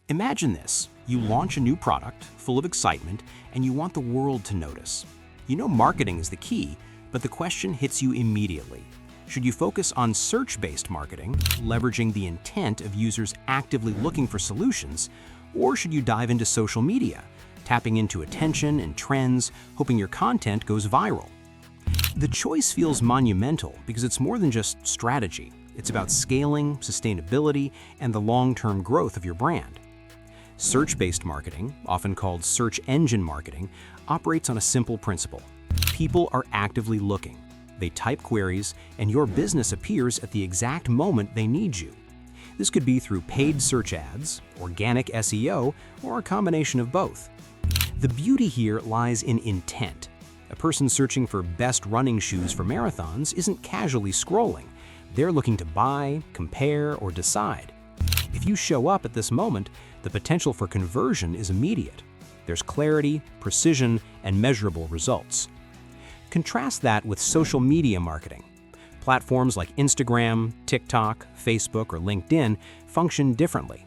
Imagine this. You launch a new product full of excitement and you want the world to notice. You know marketing is the key, but the question hits you immediately. Should you focus on search-based marketing, leveraging the intent of users actively looking for solutions, or should you dive into social media, tapping into attention and trends, hoping your content goes viral? The choice feels monumental because it's more than just strategy. It's about scaling, sustainability, and the long-term growth of your brand. Search-based marketing, often called search engine marketing, operates on a simple principle. People are actively looking. They type queries, and your business appears at the exact moment they need you. This could be through paid search ads, organic SEO, or a combination of both. The beauty here lies in intent. A person searching for best running shoes for marathons isn't casually scrolling. They're looking to buy, compare, or decide. If you show up at this moment, the potential for conversion is immediate. There's clarity, precision, and measurable results. Contrast that with social media marketing. Platforms like Instagram, TikTok, Facebook, or LinkedIn function differently.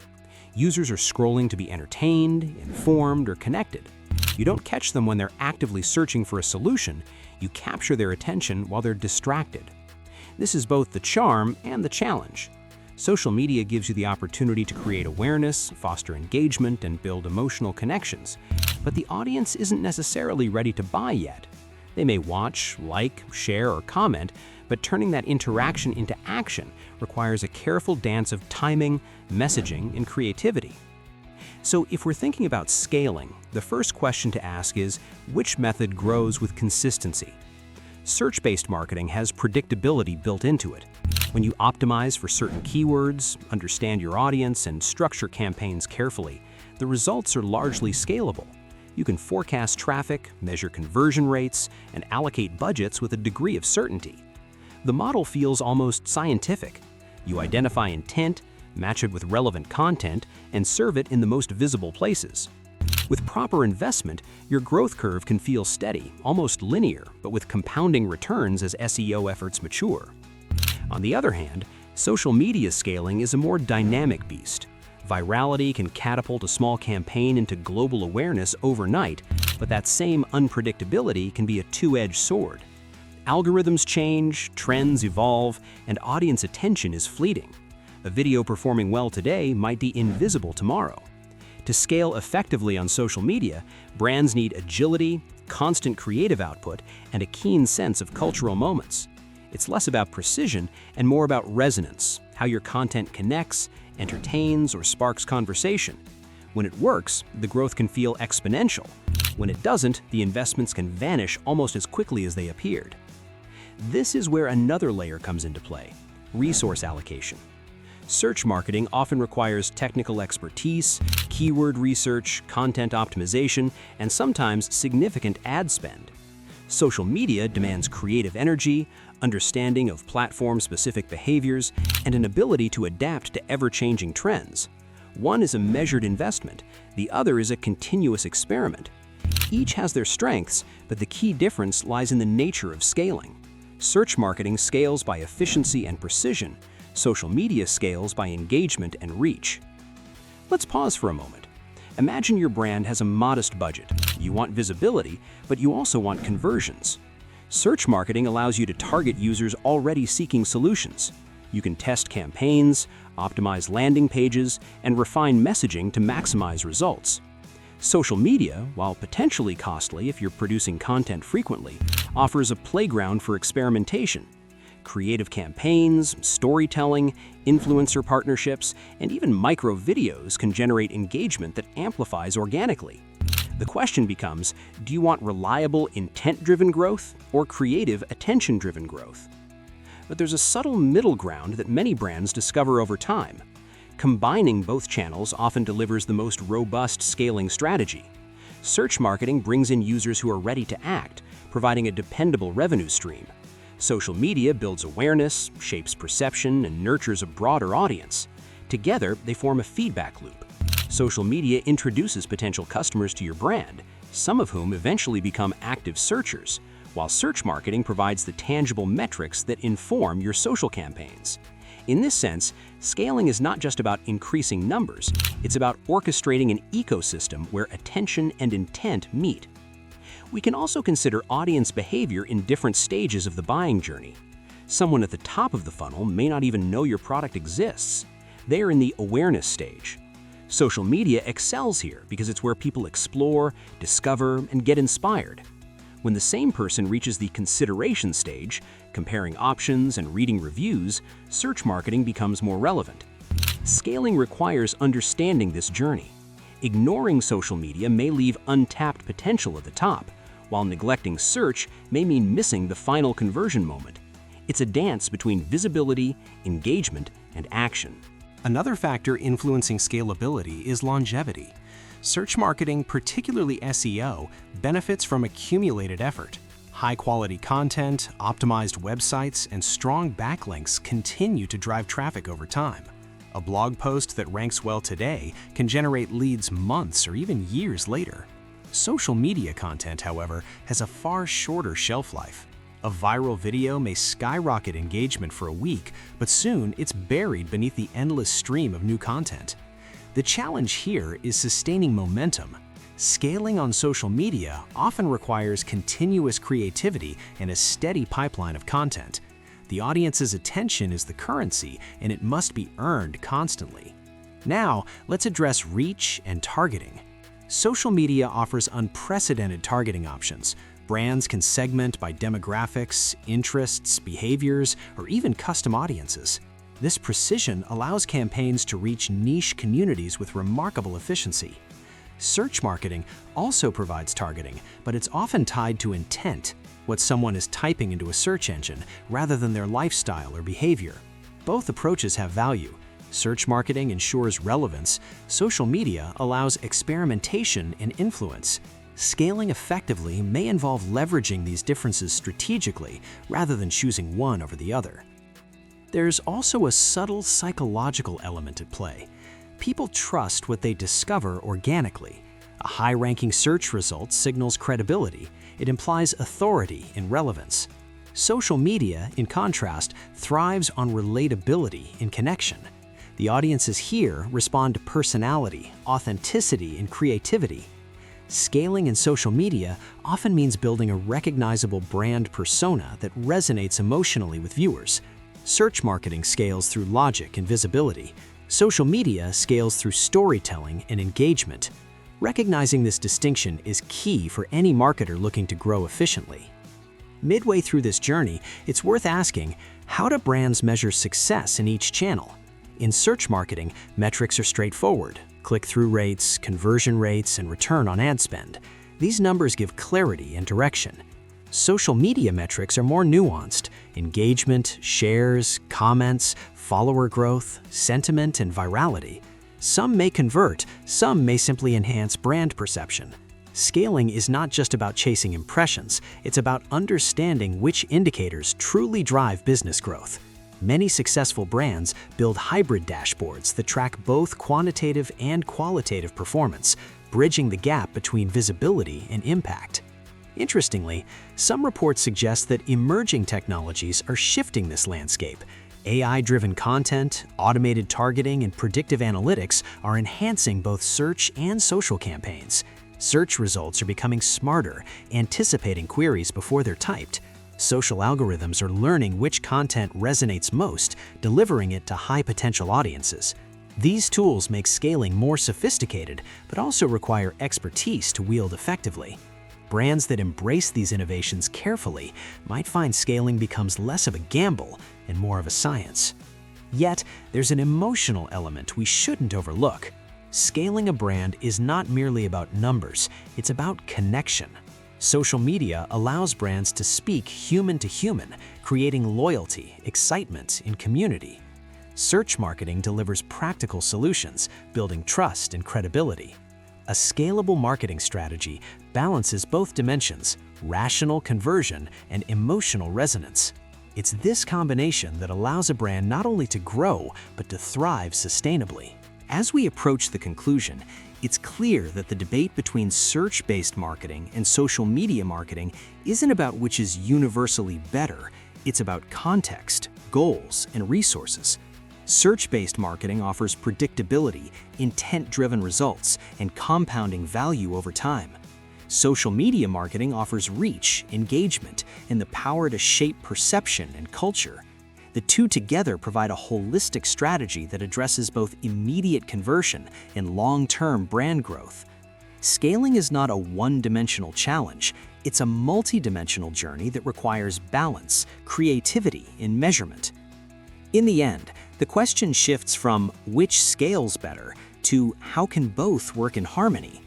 Users are scrolling to be entertained, informed, or connected. You don't catch them when they're actively searching for a solution. You capture their attention while they're distracted. This is both the charm and the challenge. Social media gives you the opportunity to create awareness, foster engagement, and build emotional connections. But the audience isn't necessarily ready to buy yet. They may watch, like, share, or comment, but turning that interaction into action requires a careful dance of timing, messaging, and creativity. So if we're thinking about scaling, the first question to ask is, which method grows with consistency? Search-based marketing has predictability built into it. When you optimize for certain keywords, understand your audience, and structure campaigns carefully, the results are largely scalable. You can forecast traffic, measure conversion rates, and allocate budgets with a degree of certainty. The model feels almost scientific. You identify intent, match it with relevant content, and serve it in the most visible places. With proper investment, your growth curve can feel steady, almost linear, but with compounding returns as SEO efforts mature. On the other hand, social media scaling is a more dynamic beast. Virality can catapult a small campaign into global awareness overnight, but that same unpredictability can be a two-edged sword. Algorithms change, trends evolve, and audience attention is fleeting. A video performing well today might be invisible tomorrow. To scale effectively on social media, brands need agility, constant creative output, and a keen sense of cultural moments. It's less about precision and more about resonance, how your content connects, entertains, or sparks conversation. When it works, the growth can feel exponential. When it doesn't, the investments can vanish almost as quickly as they appeared. This is where another layer comes into play: resource allocation. Search marketing often requires technical expertise, keyword research, content optimization, and sometimes significant ad spend. Social media demands creative energy, understanding of platform-specific behaviors, and an ability to adapt to ever-changing trends. One is a measured investment, the other is a continuous experiment. Each has their strengths, but the key difference lies in the nature of scaling. Search marketing scales by efficiency and precision. Social media scales by engagement and reach. Let's pause for a moment. Imagine your brand has a modest budget. You want visibility, but you also want conversions. Search marketing allows you to target users already seeking solutions. You can test campaigns, optimize landing pages, and refine messaging to maximize results. Social media, while potentially costly if you're producing content frequently, offers a playground for experimentation. Creative campaigns, storytelling, influencer partnerships, and even micro videos can generate engagement that amplifies organically. The question becomes, do you want reliable, intent-driven growth or creative, attention-driven growth? But there's a subtle middle ground that many brands discover over time. Combining both channels often delivers the most robust scaling strategy. Search marketing brings in users who are ready to act, providing a dependable revenue stream. Social media builds awareness, shapes perception, and nurtures a broader audience. Together, they form a feedback loop. Social media introduces potential customers to your brand, some of whom eventually become active searchers, while search marketing provides the tangible metrics that inform your social campaigns. In this sense, scaling is not just about increasing numbers, it's about orchestrating an ecosystem where attention and intent meet. We can also consider audience behavior in different stages of the buying journey. Someone at the top of the funnel may not even know your product exists. They are in the awareness stage. Social media excels here because it's where people explore, discover, and get inspired. When the same person reaches the consideration stage, comparing options and reading reviews, search marketing becomes more relevant. Scaling requires understanding this journey. Ignoring social media may leave untapped potential at the top, while neglecting search may mean missing the final conversion moment. It's a dance between visibility, engagement, and action. Another factor influencing scalability is longevity. Search marketing, particularly SEO, benefits from accumulated effort. High-quality content, optimized websites, and strong backlinks continue to drive traffic over time. A blog post that ranks well today can generate leads months or even years later. Social media content, however, has a far shorter shelf life. A viral video may skyrocket engagement for a week, but soon it's buried beneath the endless stream of new content. The challenge here is sustaining momentum. Scaling on social media often requires continuous creativity and a steady pipeline of content. The audience's attention is the currency, and it must be earned constantly. Now, let's address reach and targeting. Social media offers unprecedented targeting options. Brands can segment by demographics, interests, behaviors, or even custom audiences. This precision allows campaigns to reach niche communities with remarkable efficiency. Search marketing also provides targeting, but it's often tied to intent, what someone is typing into a search engine, rather than their lifestyle or behavior. Both approaches have value. Search marketing ensures relevance. Social media allows experimentation and influence. Scaling effectively may involve leveraging these differences strategically, rather than choosing one over the other. There's also a subtle psychological element at play. People trust what they discover organically. A high-ranking search result signals credibility. It implies authority and relevance. Social media, in contrast, thrives on relatability and connection. The audiences here respond to personality, authenticity, and creativity. Scaling in social media often means building a recognizable brand persona that resonates emotionally with viewers. Search marketing scales through logic and visibility. Social media scales through storytelling and engagement. Recognizing this distinction is key for any marketer looking to grow efficiently. Midway through this journey, it's worth asking, how do brands measure success in each channel? In search marketing, metrics are straightforward: click-through rates, conversion rates, and return on ad spend. These numbers give clarity and direction. Social media metrics are more nuanced: engagement, shares, comments, follower growth, sentiment, and virality. Some may convert, some may simply enhance brand perception. Scaling is not just about chasing impressions, it's about understanding which indicators truly drive business growth. Many successful brands build hybrid dashboards that track both quantitative and qualitative performance, bridging the gap between visibility and impact. Interestingly, some reports suggest that emerging technologies are shifting this landscape. AI-driven content, automated targeting, and predictive analytics are enhancing both search and social campaigns. Search results are becoming smarter, anticipating queries before they're typed. Social algorithms are learning which content resonates most, delivering it to high-potential audiences. These tools make scaling more sophisticated, but also require expertise to wield effectively. Brands that embrace these innovations carefully might find scaling becomes less of a gamble and more of a science. Yet, there's an emotional element we shouldn't overlook. Scaling a brand is not merely about numbers, it's about connection. Social media allows brands to speak human to human, creating loyalty, excitement, and community. Search marketing delivers practical solutions, building trust and credibility. A scalable marketing strategy balances both dimensions: rational conversion and emotional resonance. It's this combination that allows a brand not only to grow, but to thrive sustainably. As we approach the conclusion, it's clear that the debate between search-based marketing and social media marketing isn't about which is universally better. It's about context, goals, and resources. Search-based marketing offers predictability, intent-driven results, and compounding value over time. Social media marketing offers reach, engagement, and the power to shape perception and culture. The two together provide a holistic strategy that addresses both immediate conversion and long-term brand growth. Scaling is not a one-dimensional challenge, it's a multi-dimensional journey that requires balance, creativity, and measurement. In the end, the question shifts from which scales better to how can both work in harmony.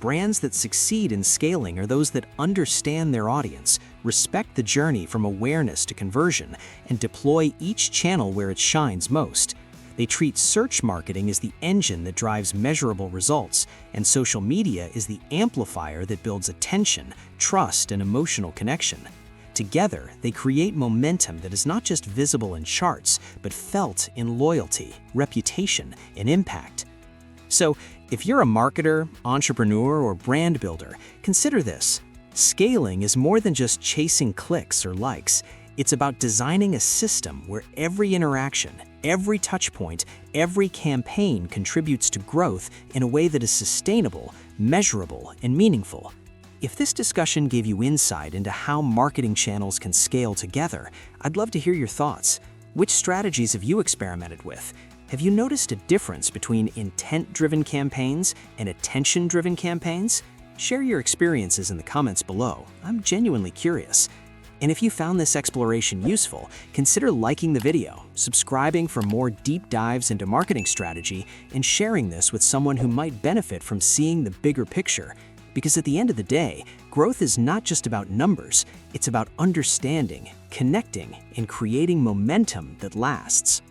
Brands that succeed in scaling are those that understand their audience, respect the journey from awareness to conversion, and deploy each channel where it shines most. They treat search marketing as the engine that drives measurable results, and social media is the amplifier that builds attention, trust, and emotional connection. Together, they create momentum that is not just visible in charts, but felt in loyalty, reputation, and impact. So, if you're a marketer, entrepreneur, or brand builder, consider this. Scaling is more than just chasing clicks or likes. It's about designing a system where every interaction, every touchpoint, every campaign contributes to growth in a way that is sustainable, measurable, and meaningful. If this discussion gave you insight into how marketing channels can scale together, I'd love to hear your thoughts. Which strategies have you experimented with? Have you noticed a difference between intent-driven campaigns and attention-driven campaigns? Share your experiences in the comments below. I'm genuinely curious. And if you found this exploration useful, consider liking the video, subscribing for more deep dives into marketing strategy, and sharing this with someone who might benefit from seeing the bigger picture. Because at the end of the day, growth is not just about numbers, it's about understanding, connecting, and creating momentum that lasts.